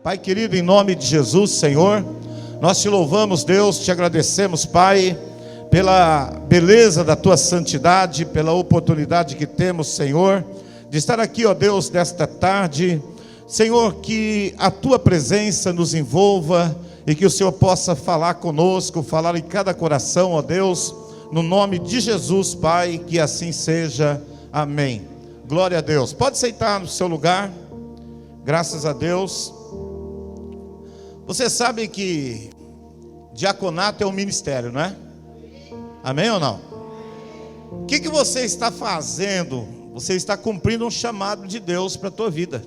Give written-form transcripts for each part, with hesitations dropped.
Pai querido, em nome de Jesus, Senhor, nós te louvamos, Deus, te agradecemos, Pai, pela beleza da tua santidade, pela oportunidade que temos, Senhor, de estar aqui, ó Deus, nesta tarde. Senhor, que a tua presença nos envolva e que o Senhor possa falar conosco, falar em cada coração, ó Deus, no nome de Jesus, Pai, que assim seja. Amém. Glória a Deus. Pode sentar no seu lugar. Graças a Deus. Você sabe que diaconato é um ministério, não é? Amém ou não? O que você está fazendo? Você está cumprindo um chamado de Deus para a tua vida.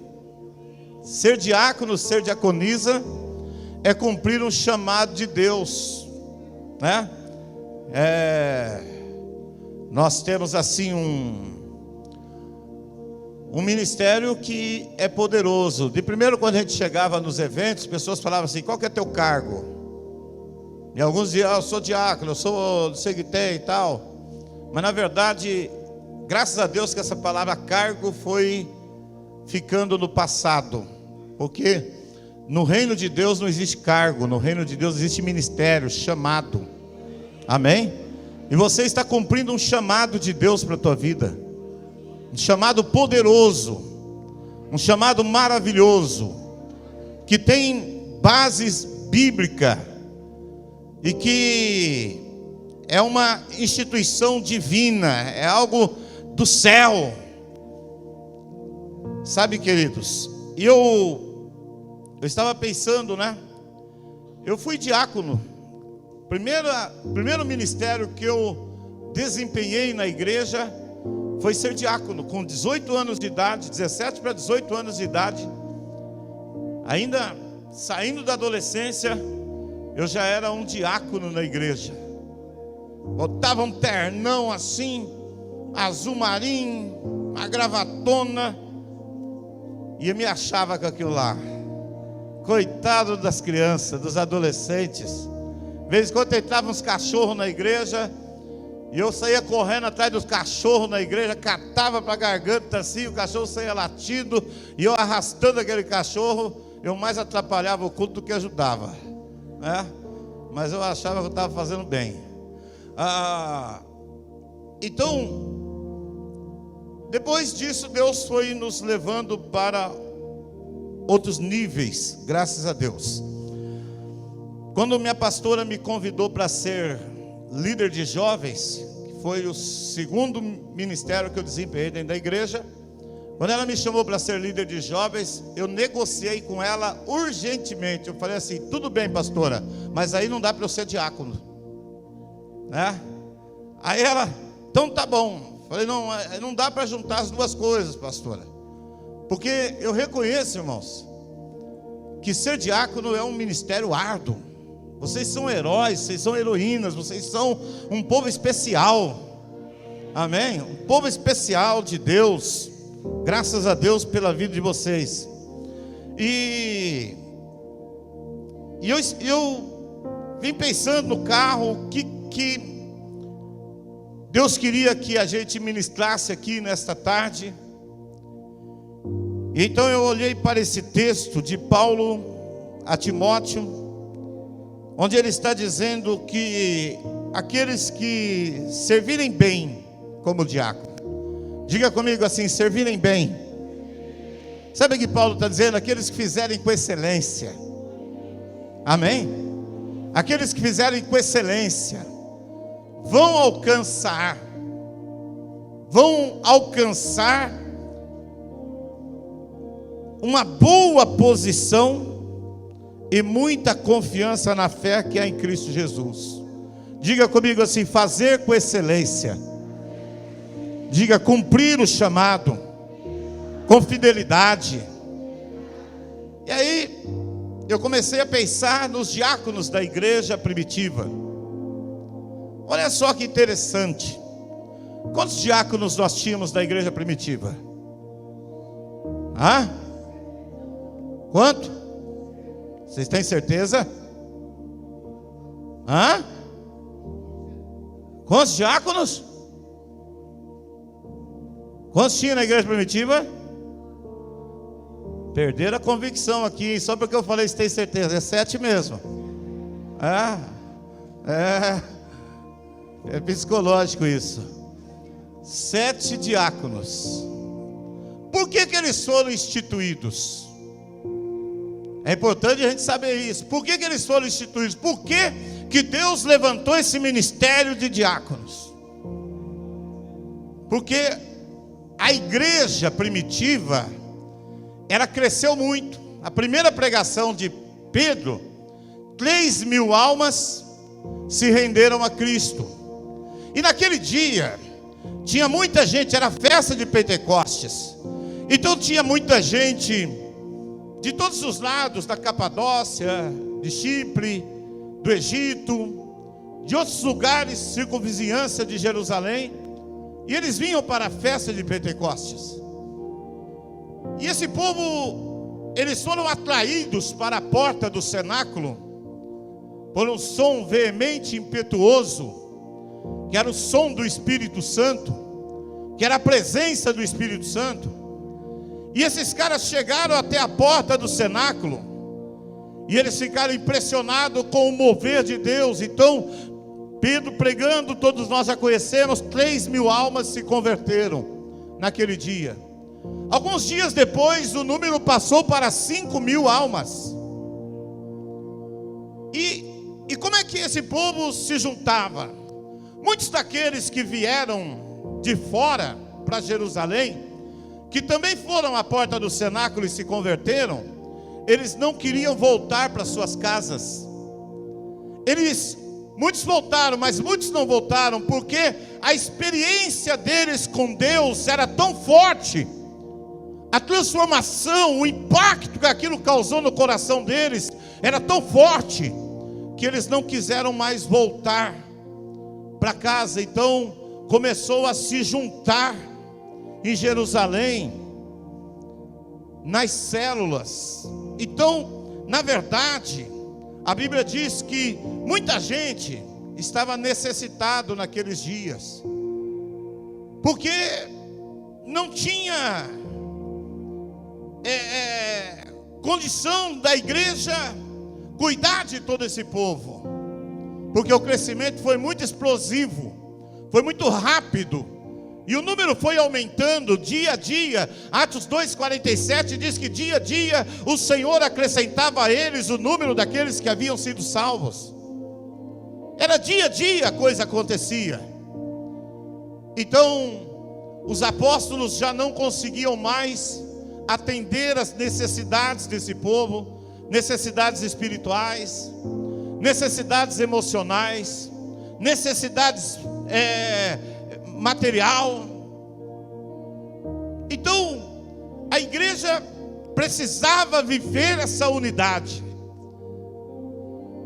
Ser diácono, ser diaconisa é cumprir um chamado de Deus, né? Nós temos assim um ministério que é poderoso. De primeiro, quando a gente chegava nos eventos, as pessoas falavam assim: qual que é teu cargo? E alguns diziam: eu sou diácono, eu sou segretério e tal. Mas na verdade, graças a Deus que essa palavra cargo foi ficando no passado, porque no reino de Deus não existe cargo, no reino de Deus existe ministério, chamado. Amém? E você está cumprindo um chamado de Deus para a tua vida, um chamado poderoso, um chamado maravilhoso, que tem bases bíblicas e que é uma instituição divina, é algo do céu. Sabe, queridos, e eu estava pensando, né? Eu fui diácono. Primeiro ministério que eu desempenhei na igreja foi ser diácono, com 18 anos de idade, 17 para 18 anos de idade. Ainda saindo da adolescência, eu já era um diácono na igreja. Botava um ternão assim, azul marinho, uma gravatona, e eu me achava com aquilo lá. Coitado das crianças, dos adolescentes. De vez em quando entravam uns cachorros na igreja, e eu saía correndo atrás dos cachorros na igreja, catava para a garganta assim, o cachorro saía latindo, e eu arrastando aquele cachorro. Eu mais atrapalhava o culto do que ajudava, né? Mas eu achava que eu estava fazendo bem. Então, depois disso, Deus foi nos levando para outros níveis, graças a Deus. Quando minha pastora me convidou para ser líder de jovens, que foi o segundo ministério que eu desempenhei dentro da igreja, quando ela me chamou para ser líder de jovens, eu negociei com ela urgentemente. Eu falei assim: tudo bem, pastora, mas aí não dá para eu ser diácono, né? Aí ela: então tá bom. Falei: não dá para juntar as duas coisas, pastora, porque eu reconheço, irmãos, que ser diácono é um ministério árduo. Vocês são heróis, vocês são heroínas, vocês são um povo especial. Amém? Um povo especial de Deus. Graças a Deus pela vida de vocês. E eu vim pensando no carro, o que Deus queria que a gente ministrasse aqui nesta tarde. Então eu olhei para esse texto de Paulo a Timóteo, onde ele está dizendo que aqueles que servirem bem como diácono, diga comigo assim: servirem bem. Sabe o que Paulo está dizendo? Aqueles que fizerem com excelência. Amém? Aqueles que fizerem com excelência vão alcançar uma boa posição e muita confiança na fé que há em Cristo Jesus. Diga comigo assim: fazer com excelência. Diga: cumprir o chamado com fidelidade. E aí eu comecei a pensar nos diáconos da igreja primitiva. Olha só que interessante. Quantos diáconos nós tínhamos da igreja primitiva? Quanto? Vocês têm certeza? Quantos diáconos? Quantos tinha na igreja primitiva? Perderam a convicção aqui, só porque eu falei, se tem certeza, é 7 mesmo. É psicológico isso. 7 diáconos. Por que eles foram instituídos? É importante a gente saber isso. Por que eles foram instituídos? Por que Deus levantou esse ministério de diáconos? Porque a igreja primitiva, ela cresceu muito. A primeira pregação de Pedro, 3.000 almas se renderam a Cristo. E naquele dia, tinha muita gente, era festa de Pentecostes. Então tinha muita gente de todos os lados, da Capadócia, de Chipre, do Egito, de outros lugares, circunvizinhança de Jerusalém. E eles vinham para a festa de Pentecostes. E esse povo, eles foram atraídos para a porta do cenáculo por um som veemente, impetuoso, que era o som do Espírito Santo, que era a presença do Espírito Santo. E esses caras chegaram até a porta do cenáculo, e eles ficaram impressionados com o mover de Deus. Então, Pedro pregando, todos nós já conhecemos, 3.000 almas se converteram naquele dia. Alguns dias depois, o número passou para 5.000 almas. E como é que esse povo se juntava? Muitos daqueles que vieram de fora para Jerusalém, que também foram à porta do cenáculo e se converteram, eles não queriam voltar para suas casas. Muitos voltaram, mas muitos não voltaram, porque a experiência deles com Deus era tão forte, a transformação, o impacto que aquilo causou no coração deles era tão forte, que eles não quiseram mais voltar para casa. Então começou a se juntar em Jerusalém, nas células. Então, na verdade, a Bíblia diz que muita gente estava necessitado naqueles dias, porque não tinha condição da igreja cuidar de todo esse povo, porque o crescimento foi muito explosivo, foi muito rápido, e o número foi aumentando dia a dia. Atos 2,47 diz que dia a dia o Senhor acrescentava a eles o número daqueles que haviam sido salvos. Era dia a dia a coisa acontecia. Então, os apóstolos já não conseguiam mais atender as necessidades desse povo, necessidades espirituais, necessidades emocionais, necessidades material. Então, a igreja precisava viver essa unidade.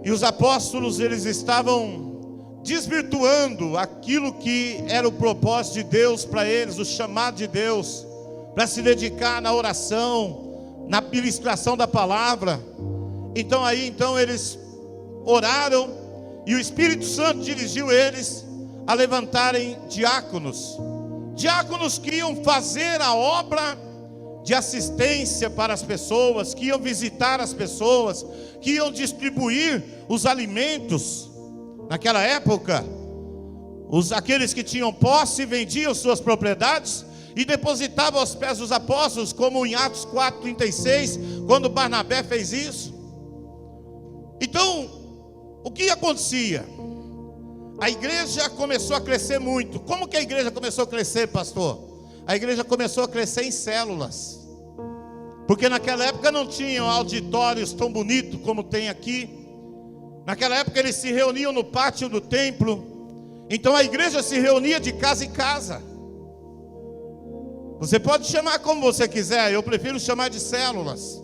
E os apóstolos, eles estavam desvirtuando aquilo que era o propósito de Deus para eles, o chamado de Deus, para se dedicar na oração, na ministração da palavra. Então eles oraram, e o Espírito Santo dirigiu eles a levantarem diáconos. Diáconos que iam fazer a obra de assistência para as pessoas, que iam visitar as pessoas, que iam distribuir os alimentos. Naquela época, aqueles que tinham posse vendiam suas propriedades e depositavam aos pés dos apóstolos, como em Atos 4,36, quando Barnabé fez isso. Então, o que acontecia? A igreja começou a crescer muito. Como que a igreja começou a crescer, pastor? A igreja começou a crescer em células, porque naquela época não tinham auditórios tão bonitos como tem aqui. Naquela época eles se reuniam no pátio do templo. Então a igreja se reunia de casa em casa. Você pode chamar como você quiser, eu prefiro chamar de células.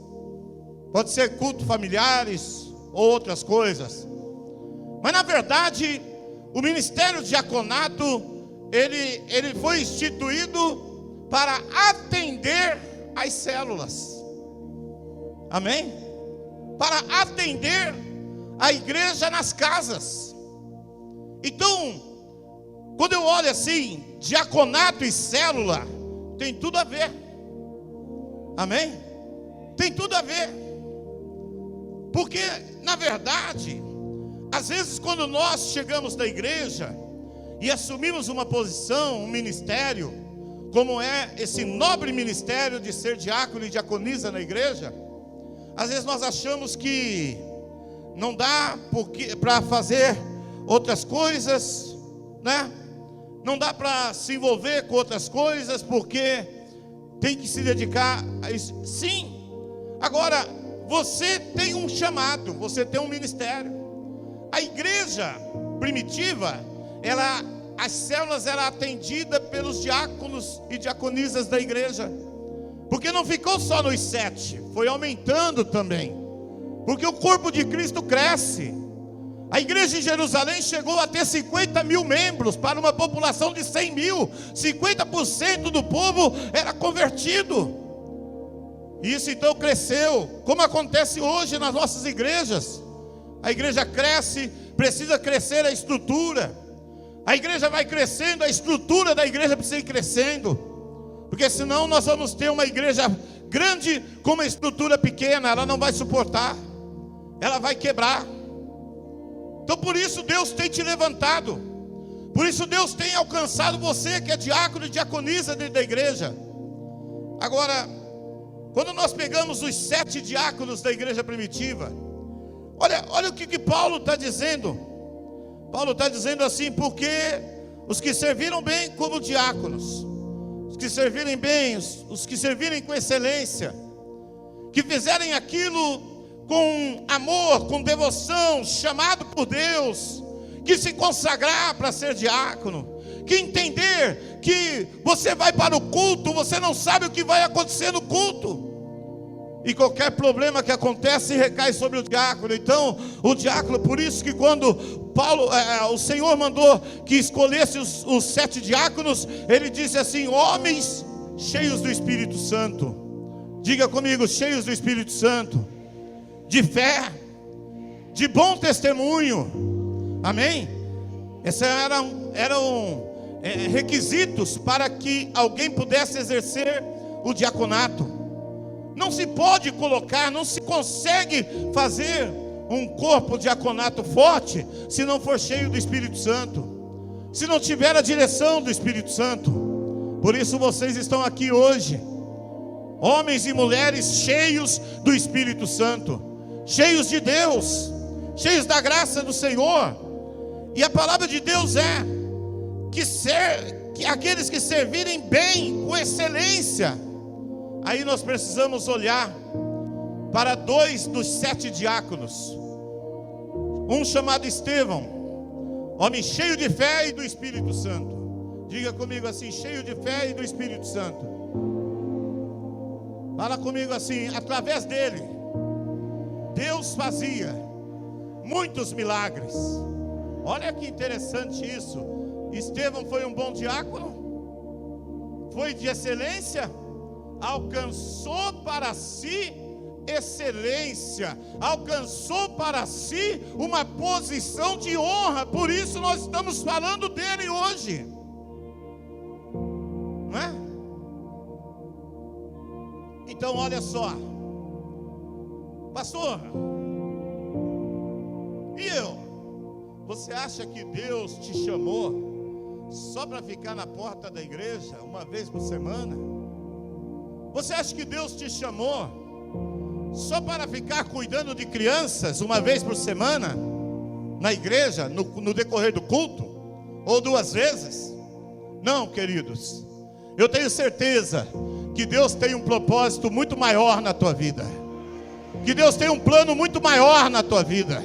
Pode ser culto familiares ou outras coisas. Mas na verdade, o ministério de diaconato, ele foi instituído para atender as células. Amém? Para atender a igreja nas casas. Então, quando eu olho assim, diaconato e célula, tem tudo a ver. Amém? Tem tudo a ver. Porque, na verdade, às vezes quando nós chegamos na igreja e assumimos uma posição, um ministério, como é esse nobre ministério de ser diácono e diaconisa na igreja, às vezes nós achamos que não dá para fazer outras coisas, né? Não dá para se envolver com outras coisas, porque tem que se dedicar a isso. Sim, agora, você tem um chamado, você tem um ministério. A igreja primitiva, as células eram atendidas pelos diáconos e diaconisas da igreja, porque não ficou só nos 7, foi aumentando também, porque o corpo de Cristo cresce. A igreja em Jerusalém chegou a ter 50 mil membros, para uma população de 100 mil, 50% do povo era convertido. Isso então cresceu, como acontece hoje nas nossas igrejas. A igreja cresce, precisa crescer a estrutura. A igreja vai crescendo, a estrutura da igreja precisa ir crescendo, porque senão nós vamos ter uma igreja grande com uma estrutura pequena, ela não vai suportar, ela vai quebrar. Então por isso Deus tem te levantado, por isso Deus tem alcançado você que é diácono e diaconisa dentro da igreja. Agora, quando nós pegamos os 7 diáconos da igreja primitiva, olha o que Paulo está dizendo. Paulo está dizendo assim: porque os que serviram bem como diáconos, os que servirem bem, os que servirem com excelência, que fizerem aquilo com amor, com devoção, chamado por Deus, que se consagrar para ser diácono, que entender que você vai para o culto, você não sabe o que vai acontecer no culto, e qualquer problema que acontece recai sobre o diácono. Então o diácono, por isso que quando o Senhor mandou que escolhesse os 7 diáconos, ele disse assim: homens cheios do Espírito Santo. Diga comigo: cheios do Espírito Santo, de fé, de bom testemunho. Amém? Esses eram requisitos para que alguém pudesse exercer o diaconato. Não se pode colocar, não se consegue fazer um corpo diaconato forte se não for cheio do Espírito Santo, se não tiver a direção do Espírito Santo. Por isso vocês estão aqui hoje, homens e mulheres cheios do Espírito Santo, cheios de Deus, cheios da graça do Senhor. E a palavra de Deus é que aqueles que servirem bem, com excelência. Aí nós precisamos olhar para 2 dos 7 diáconos. Um chamado Estevão, homem cheio de fé e do Espírito Santo. Diga comigo assim: cheio de fé e do Espírito Santo. Fala comigo assim: através dele Deus fazia muitos milagres. Olha que interessante isso. Estevão foi um bom diácono, foi de excelência, alcançou para si excelência, alcançou para si uma posição de honra. Por isso nós estamos falando dele hoje, não é? Então olha só, pastor, e eu? Você acha que Deus te chamou só para ficar na porta da igreja uma vez por semana? Você acha que Deus te chamou só para ficar cuidando de crianças uma vez por semana na igreja, no decorrer do culto, ou 2 vezes? Não, queridos, eu tenho certeza que Deus tem um propósito muito maior na tua vida, que Deus tem um plano muito maior na tua vida.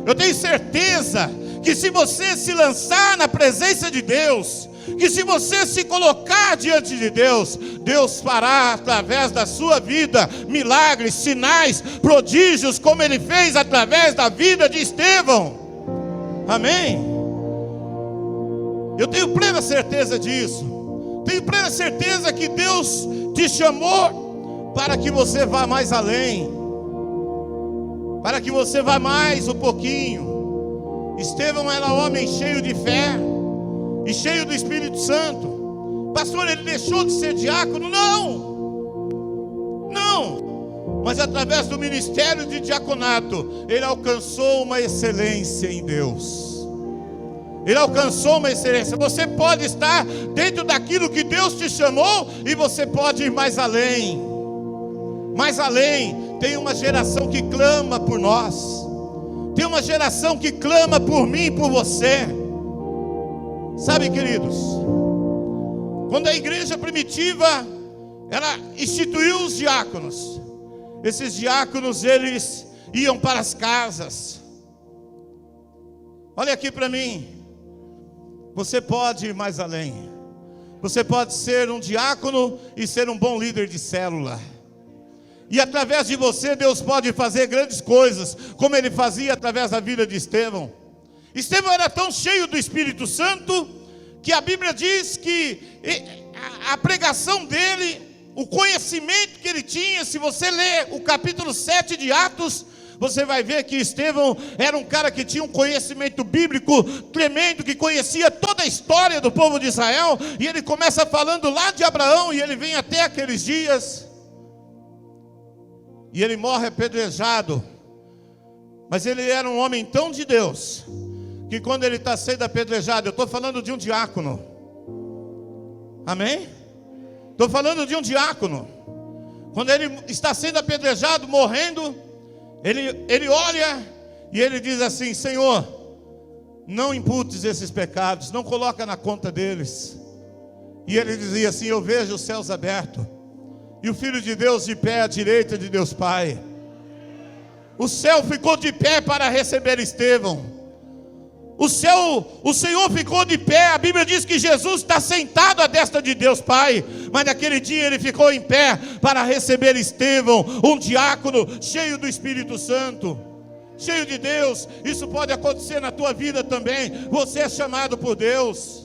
Eu tenho certeza que se você se lançar na presença de Deus, que se você se colocar diante de Deus, Deus fará através da sua vida milagres, sinais, prodígios, como Ele fez através da vida de Estevão. Amém? Eu tenho plena certeza disso. Tenho plena certeza que Deus te chamou para que você vá mais além, para que você vá mais um pouquinho. Estevão era homem cheio de fé e cheio do Espírito Santo. Pastor, ele deixou de ser diácono? Não. mas através do ministério de diaconato, ele alcançou uma excelência em Deus. Ele alcançou uma excelência. Você pode estar dentro daquilo que Deus te chamou, e você pode ir mais além. Mais além. Tem uma geração que clama por nós. Tem uma geração que clama por mim e por você. Sabe, queridos, quando a igreja primitiva, ela instituiu os diáconos, esses diáconos, eles iam para as casas. Olha aqui para mim. Você pode ir mais além. Você pode ser um diácono e ser um bom líder de célula. E através de você, Deus pode fazer grandes coisas, como Ele fazia através da vida de Estevão. Estevão era tão cheio do Espírito Santo, que a Bíblia diz que a pregação dele, o conhecimento que ele tinha, se você ler o capítulo 7 de Atos, você vai ver que Estevão era um cara que tinha um conhecimento bíblico tremendo, que conhecia toda a história do povo de Israel, e ele começa falando lá de Abraão, e ele vem até aqueles dias, e ele morre apedrejado. Mas ele era um homem tão de Deus, que quando ele está sendo apedrejado, eu estou falando de um diácono, amém? Estou falando de um diácono. Quando ele está sendo apedrejado, morrendo, ele olha e ele diz assim: Senhor, não imputes esses pecados, não coloca na conta deles. E ele dizia assim: eu vejo os céus abertos, e o Filho de Deus de pé à direita de Deus Pai. O céu ficou de pé para receber Estevão. O Senhor ficou de pé. A Bíblia diz que Jesus está sentado à destra de Deus Pai, mas naquele dia ele ficou em pé para receber Estevão, um diácono cheio do Espírito Santo, cheio de Deus. Isso pode acontecer na tua vida também. Você é chamado por Deus,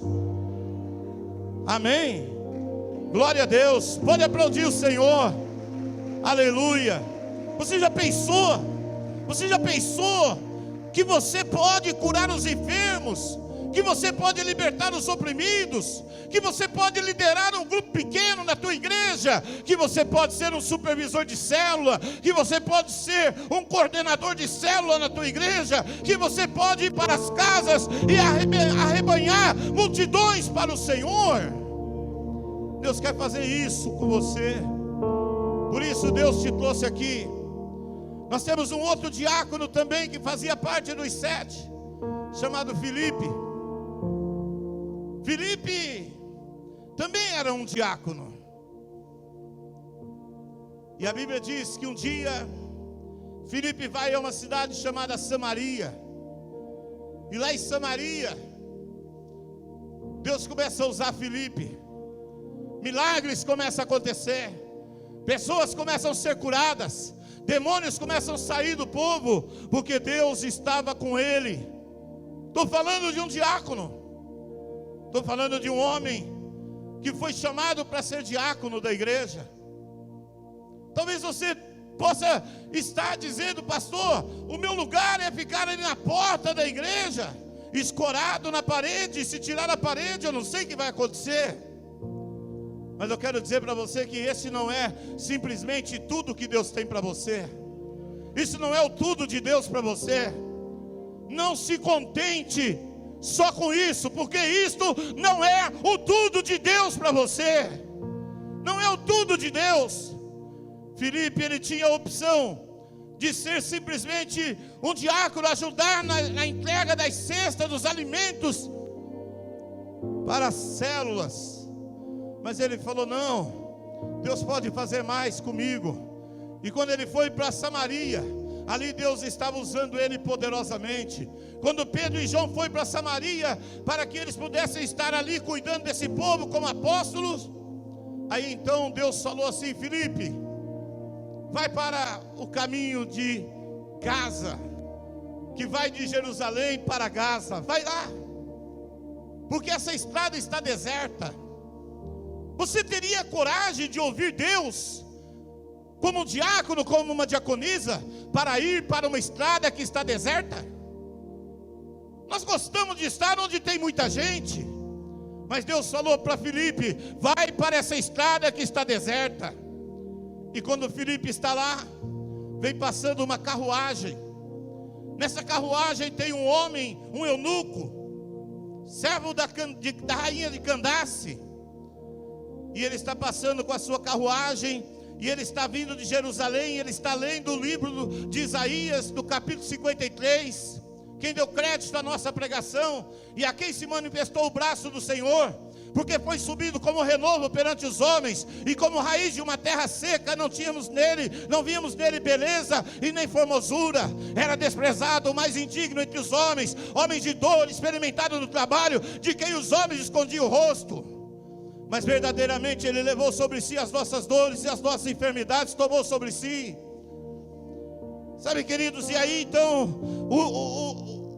amém? Glória a Deus. Pode aplaudir o Senhor, aleluia. Você já pensou que você pode curar os enfermos, que você pode libertar os oprimidos, que você pode liderar um grupo pequeno na tua igreja, que você pode ser um supervisor de célula, que você pode ser um coordenador de célula na tua igreja, que você pode ir para as casas e arrebanhar multidões para o Senhor? Deus quer fazer isso com você. Por isso Deus te trouxe aqui. Nós temos um outro diácono também que fazia parte dos 7, chamado Filipe. Filipe também era um diácono. E a Bíblia diz que um dia Filipe vai a uma cidade chamada Samaria. E lá em Samaria, Deus começa a usar Filipe. Milagres começam a acontecer. Pessoas começam a ser curadas. Demônios começam a sair do povo, porque Deus estava com ele. Estou falando de um diácono. Estou falando de um homem que foi chamado para ser diácono da igreja. Talvez você possa estar dizendo: pastor, o meu lugar é ficar ali na porta da igreja, escorado na parede. Se tirar a parede, eu não sei o que vai acontecer. Mas eu quero dizer para você que esse não é simplesmente tudo que Deus tem para você. Isso não é o tudo de Deus para você. Não se contente só com isso, porque isto não é o tudo de Deus para você. Não é o tudo de Deus. Filipe, ele tinha a opção de ser simplesmente um diácono, ajudar na entrega das cestas dos alimentos para as células. Mas ele falou: não, Deus pode fazer mais comigo. E quando ele foi para Samaria, ali Deus estava usando ele poderosamente. Quando Pedro e João foram para Samaria, para que eles pudessem estar ali cuidando desse povo como apóstolos, aí então Deus falou assim: Filipe, vai para o caminho de Gaza, que vai de Jerusalém para Gaza. Vai lá, porque essa estrada está deserta. Você teria coragem de ouvir Deus como um diácono, como uma diaconisa, para ir para uma estrada que está deserta? Nós gostamos de estar onde tem muita gente, mas Deus falou para Filipe: vai para essa estrada que está deserta. E quando Filipe está lá, vem passando uma carruagem. Nessa carruagem tem um homem, um eunuco, servo da rainha de Candace. E ele está passando com a sua carruagem, e ele está vindo de Jerusalém. Ele está lendo o livro de Isaías, do capítulo 53. Quem deu crédito à nossa pregação, e a quem se manifestou o braço do Senhor, porque foi subido como renovo perante os homens, e como raiz de uma terra seca, não víamos nele beleza e nem formosura. Era desprezado, o mais indigno entre os homens, homem de dor, experimentado no trabalho, de quem os homens escondiam o rosto. Mas verdadeiramente ele levou sobre si as nossas dores e as nossas enfermidades tomou sobre si. Sabe, queridos, e aí então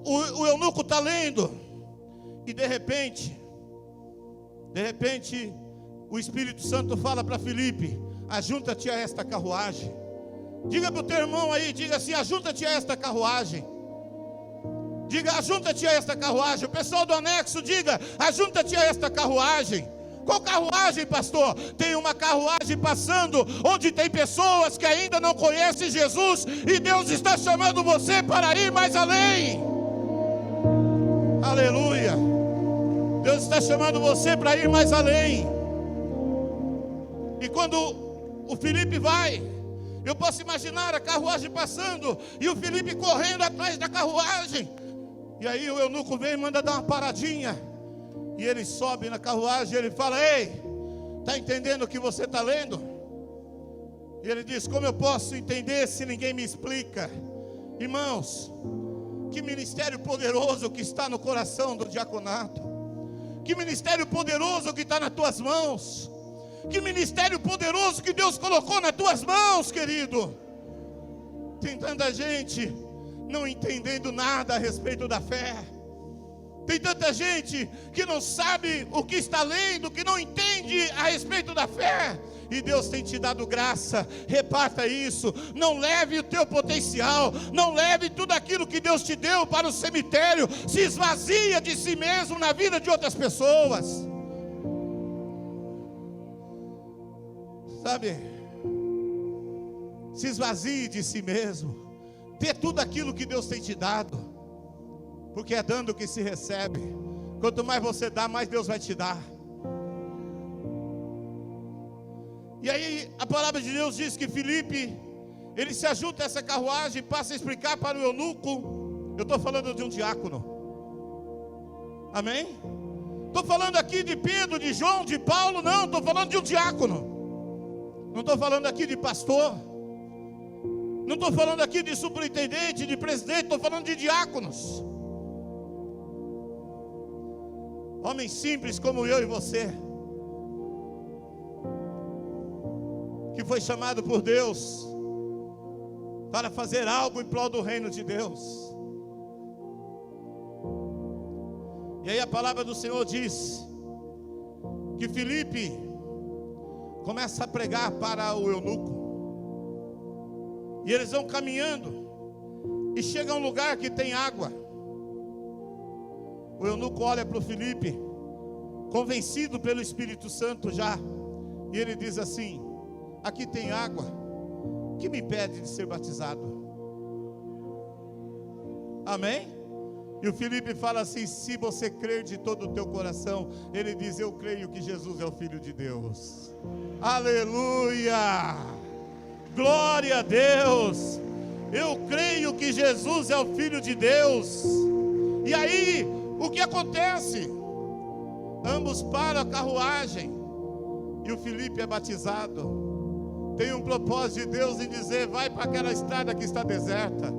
o eunuco está lendo, e de repente o Espírito Santo fala para Filipe: ajunta-te a esta carruagem. Diga para o teu irmão aí, diga assim: ajunta-te a esta carruagem. Diga: ajunta-te a esta carruagem. O pessoal do anexo, diga: ajunta-te a esta carruagem. Qual carruagem, pastor? Tem uma carruagem passando, onde tem pessoas que ainda não conhecem Jesus, e Deus está chamando você para ir mais além. Aleluia. Deus está chamando você para ir mais além. E quando o Filipe vai, eu posso imaginar a carruagem passando, e o Filipe correndo atrás da carruagem. E aí o eunuco vem e manda dar uma paradinha. E ele sobe na carruagem e ele fala: ei, está entendendo o que você está lendo? E ele diz: como eu posso entender se ninguém me explica? Irmãos, que ministério poderoso que está no coração do diaconato. Que ministério poderoso que está nas tuas mãos. Que ministério poderoso que Deus colocou nas tuas mãos, querido. Tem tanta gente não entendendo nada a respeito da fé. Tem tanta gente que não sabe o que está lendo, que não entende a respeito da fé. E Deus tem te dado graça. Reparta isso. Não leve o teu potencial, não leve tudo aquilo que Deus te deu para o cemitério. Se esvazia de si mesmo na vida de outras pessoas. Sabe? Se esvazie de si mesmo. Dê tudo aquilo que Deus tem te dado. Porque é dando que se recebe. Quanto mais você dá, mais Deus vai te dar. E aí a palavra de Deus diz que Filipe, ele se ajunta a essa carruagem e passa a explicar para o eunuco. Eu estou falando de um diácono. Amém? Estou falando aqui de Pedro, de João, de Paulo. Não, estou falando de um diácono. Não estou falando aqui de pastor. Não estou falando aqui de superintendente, de presidente. Estou falando de diáconos. Homens simples como eu e você, que foi chamado por Deus para fazer algo em prol do reino de Deus. E aí a palavra do Senhor diz que Filipe começa a pregar para o eunuco. E eles vão caminhando e chegam a um lugar que tem água. O eunuco olha para o Filipe, convencido pelo Espírito Santo já, e ele diz assim: aqui tem água, que me impede de ser batizado? Amém? E o Filipe fala assim: se você crer de todo o teu coração, ele diz: eu creio que Jesus é o Filho de Deus. Aleluia! Glória a Deus! Eu creio que Jesus é o Filho de Deus. E aí, o que acontece? Ambos param a carruagem e o Filipe é batizado. Tem um propósito de Deus em dizer: vai para aquela estrada que está deserta.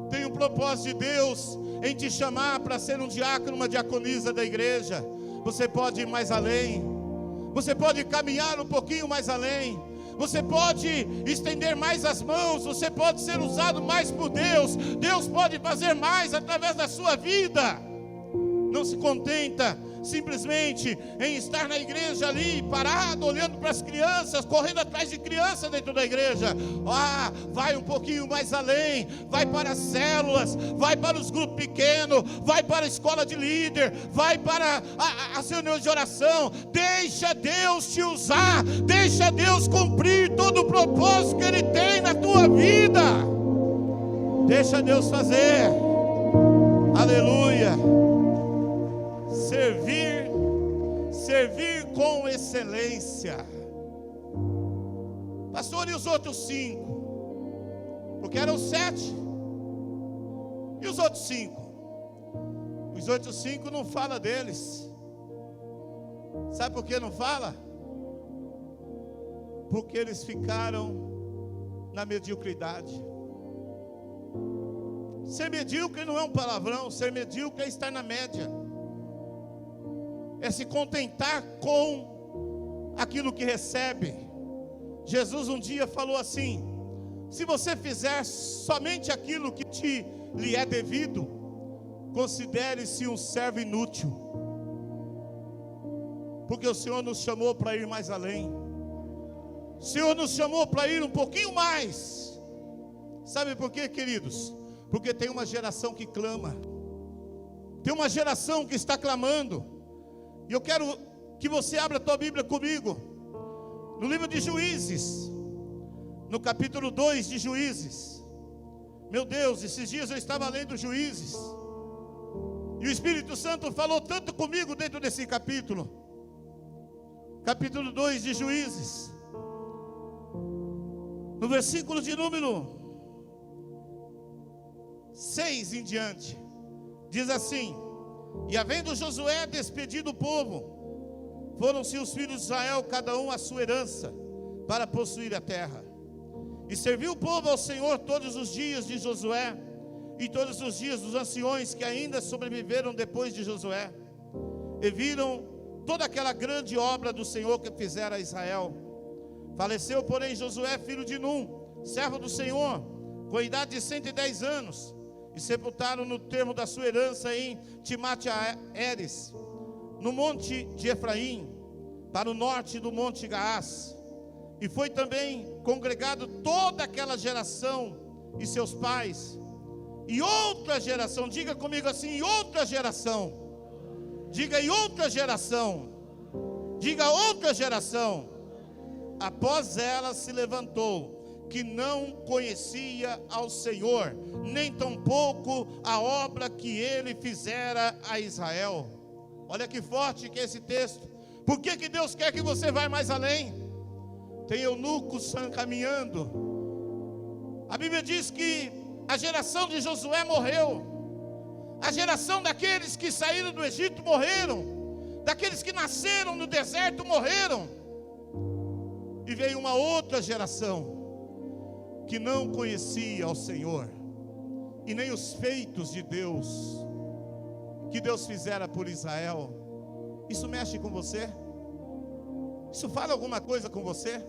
Tem um propósito de Deus em te chamar para ser um diácono, uma diaconisa da igreja. Você pode ir mais além. Você pode caminhar um pouquinho mais além. Você pode estender mais as mãos. Você pode ser usado mais por Deus. Deus pode fazer mais através da sua vida. Não se contenta simplesmente em estar na igreja ali, parado, olhando para as crianças, correndo atrás de crianças dentro da igreja. Vai um pouquinho mais além, vai para as células, vai para os grupos pequenos, vai para a escola de líder, vai para a reunião de oração. Deixa Deus te usar, deixa Deus cumprir todo o propósito que Ele tem na tua vida. Deixa Deus fazer. Aleluia. Servir com excelência. Pastor, e os outros 5? Porque eram 7. E os outros 5? Os outros 5 não fala deles. Sabe por que não fala? Porque eles ficaram na mediocridade. Ser medíocre não é um palavrão. Ser medíocre é estar na média. É se contentar com aquilo que recebe. Jesus um dia falou assim: se você fizer somente aquilo que lhe é devido, considere-se um servo inútil. Porque o Senhor nos chamou para ir mais além. O Senhor nos chamou para ir um pouquinho mais. Sabe por quê, queridos? Porque tem uma geração que clama. Tem uma geração que está clamando. E eu quero que você abra a tua Bíblia comigo, no livro de Juízes, no capítulo 2 de Juízes. Meu Deus, esses dias eu estava lendo Juízes, e o Espírito Santo falou tanto comigo dentro desse capítulo. Capítulo 2 de Juízes, no versículo de número 6 em diante, diz assim: e havendo Josué despedido o povo, foram-se os filhos de Israel, cada um a sua herança, para possuir a terra. E serviu o povo ao Senhor todos os dias de Josué, e todos os dias dos anciões que ainda sobreviveram depois de Josué, e viram toda aquela grande obra do Senhor que fizera a Israel. Faleceu, porém, Josué, filho de Num, servo do Senhor, com a idade de 110 anos, e sepultaram no termo da sua herança em Timate-Heres, no monte de Efraim, para o norte do monte Gaás. E foi também congregado toda aquela geração e seus pais, e outra geração, diga comigo assim, e outra geração, diga e outra geração, diga outra geração, após ela se levantou, que não conhecia ao Senhor, nem tampouco a obra que Ele fizera a Israel. Olha que forte que é esse texto. Por que Deus quer que você vá mais além? Tem eunucos caminhando. A Bíblia diz que a geração de Josué morreu. A geração daqueles que saíram do Egito morreram. Daqueles que nasceram no deserto morreram. E veio uma outra geração que não conhecia ao Senhor, e nem os feitos de Deus, que Deus fizera por Israel. Isso mexe com você? Isso fala alguma coisa com você?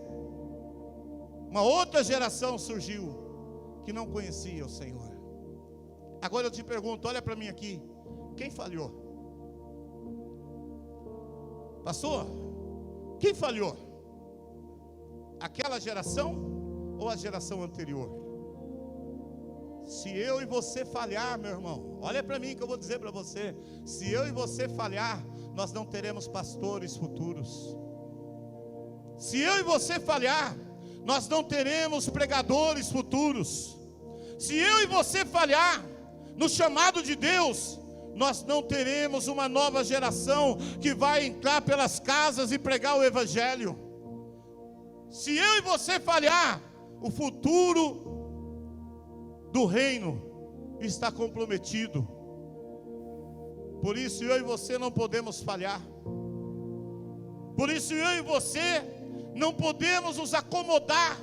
Uma outra geração surgiu, que não conhecia o Senhor. Agora eu te pergunto, olha para mim aqui, quem falhou? Pastor, quem falhou? Aquela geração ou a geração anterior? Se eu e você falhar, meu irmão, olha para mim que eu vou dizer para você. Se eu e você falhar, nós não teremos pastores futuros. Se eu e você falhar, nós não teremos pregadores futuros. Se eu e você falhar no chamado de Deus, nós não teremos uma nova geração que vai entrar pelas casas e pregar o Evangelho. Se eu e você falhar, o futuro do reino está comprometido. Por isso eu e você não podemos falhar. Por isso eu e você não podemos nos acomodar.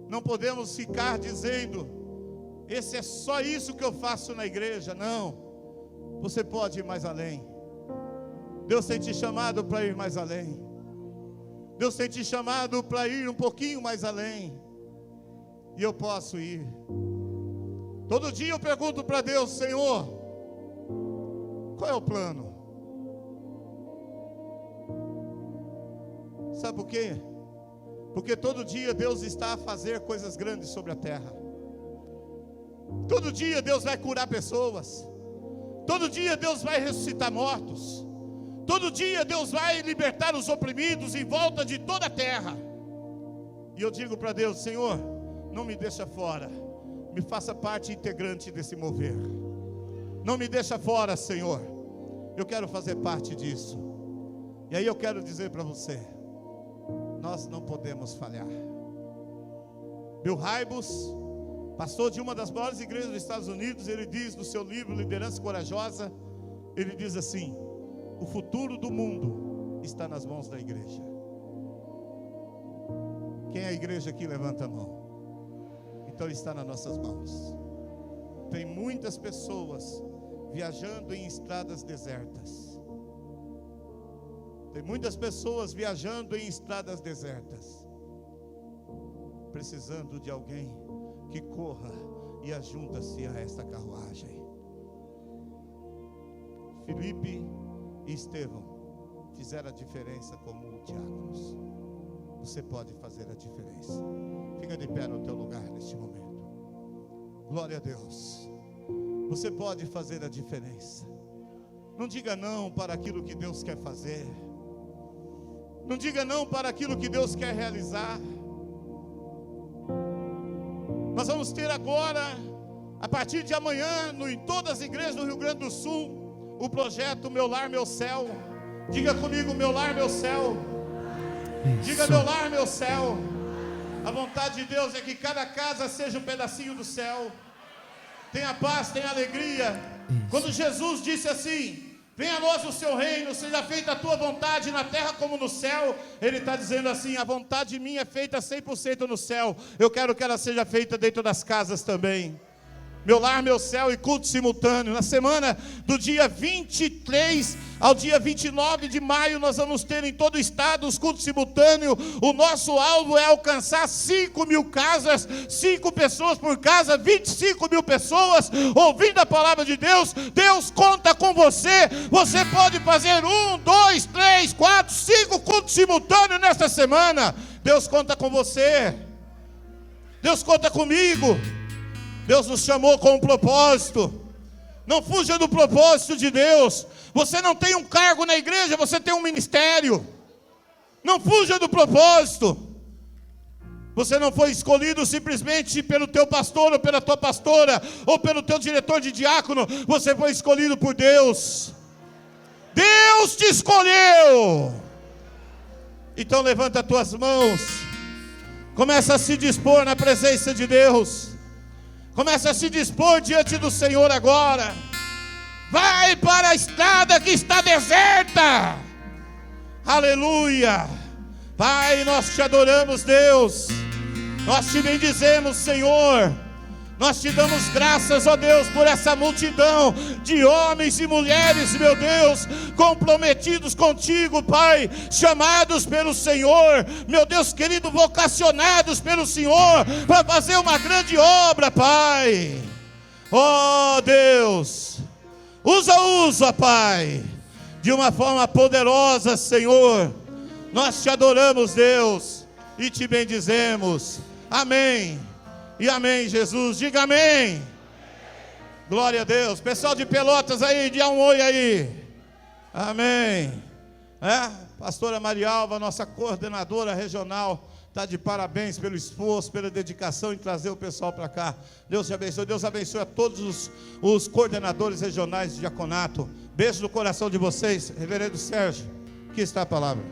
Não podemos ficar dizendo: esse é só isso que eu faço na igreja. Não, você pode ir mais além. Deus tem te chamado para ir mais além. Deus tem te chamado para ir um pouquinho mais além. E eu posso ir. Todo dia eu pergunto para Deus: Senhor, qual é o plano? Sabe por quê? Porque todo dia Deus está a fazer coisas grandes sobre a terra. Todo dia Deus vai curar pessoas. Todo dia Deus vai ressuscitar mortos. Todo dia Deus vai libertar os oprimidos em volta de toda a terra. E eu digo para Deus: Senhor, não me deixa fora. Me faça parte integrante desse mover. Não me deixa fora, Senhor. Eu quero fazer parte disso. E aí eu quero dizer para você: nós não podemos falhar. Bill Hybels, pastor de uma das maiores igrejas dos Estados Unidos, ele diz no seu livro Liderança Corajosa, ele diz assim: o futuro do mundo está nas mãos da igreja. Quem é a igreja aqui? Levanta a mão. Então está nas nossas mãos. Tem muitas pessoas viajando em estradas desertas. Tem muitas pessoas viajando em estradas desertas, precisando de alguém que corra e ajunta-se a esta carruagem. Filipe e Estevão fizeram a diferença como diáconos. Você pode fazer a diferença. Fica de pé no teu lugar neste momento. Glória a Deus. Você pode fazer a diferença. Não diga não para aquilo que Deus quer fazer. Não diga não para aquilo que Deus quer realizar. Nós vamos ter agora, a partir de amanhã, em todas as igrejas do Rio Grande do Sul, o projeto Meu Lar, Meu Céu. Diga comigo: Meu Lar, Meu Céu. Diga: Meu lar, meu céu. A vontade de Deus é que cada casa seja um pedacinho do céu. Tenha paz, tenha alegria. Quando Jesus disse assim: venha a nós o seu reino, seja feita a tua vontade na terra como no céu, Ele está dizendo assim: a vontade minha é feita 100% no céu. Eu quero que ela seja feita dentro das casas também. Meu lar, meu céu e culto simultâneo. Na semana do dia 23 ao dia 29 de maio, nós vamos ter em todo o estado os cultos simultâneos. O nosso alvo é alcançar 5.000 casas, 5 pessoas por casa, 25.000 pessoas ouvindo a palavra de Deus. Deus conta com você. Você pode fazer 1, 2, 3, 4, 5 cultos simultâneos nesta semana. Deus conta com você. Deus conta comigo. Deus nos chamou com um propósito. Não fuja do propósito de Deus. Você não tem um cargo na igreja, você tem um ministério. Não fuja do propósito. Você não foi escolhido simplesmente pelo teu pastor ou pela tua pastora ou pelo teu diretor de diácono. Você foi escolhido por Deus. Deus te escolheu. Então levanta as tuas mãos. Começa a se dispor na presença de Deus. Começa a se dispor diante do Senhor agora. Vai para a estrada que está deserta. Aleluia. Pai, nós te adoramos, Deus. Nós te bendizemos, Senhor. Nós te damos graças, ó Deus, por essa multidão de homens e mulheres, meu Deus, comprometidos contigo, Pai, chamados pelo Senhor, meu Deus querido, vocacionados pelo Senhor, para fazer uma grande obra, Pai. Ó Deus, usa, Pai, de uma forma poderosa, Senhor. Nós te adoramos, Deus, e te bendizemos. Amém. E amém, Jesus. Diga amém. Glória a Deus. Pessoal de Pelotas aí, dê um oi aí. Amém. Pastora Marialva, nossa coordenadora regional, está de parabéns pelo esforço, pela dedicação em trazer o pessoal para cá. Deus te abençoe. Deus abençoe a todos os coordenadores regionais de diaconato. Beijo no coração de vocês. Reverendo Sérgio, aqui está a palavra.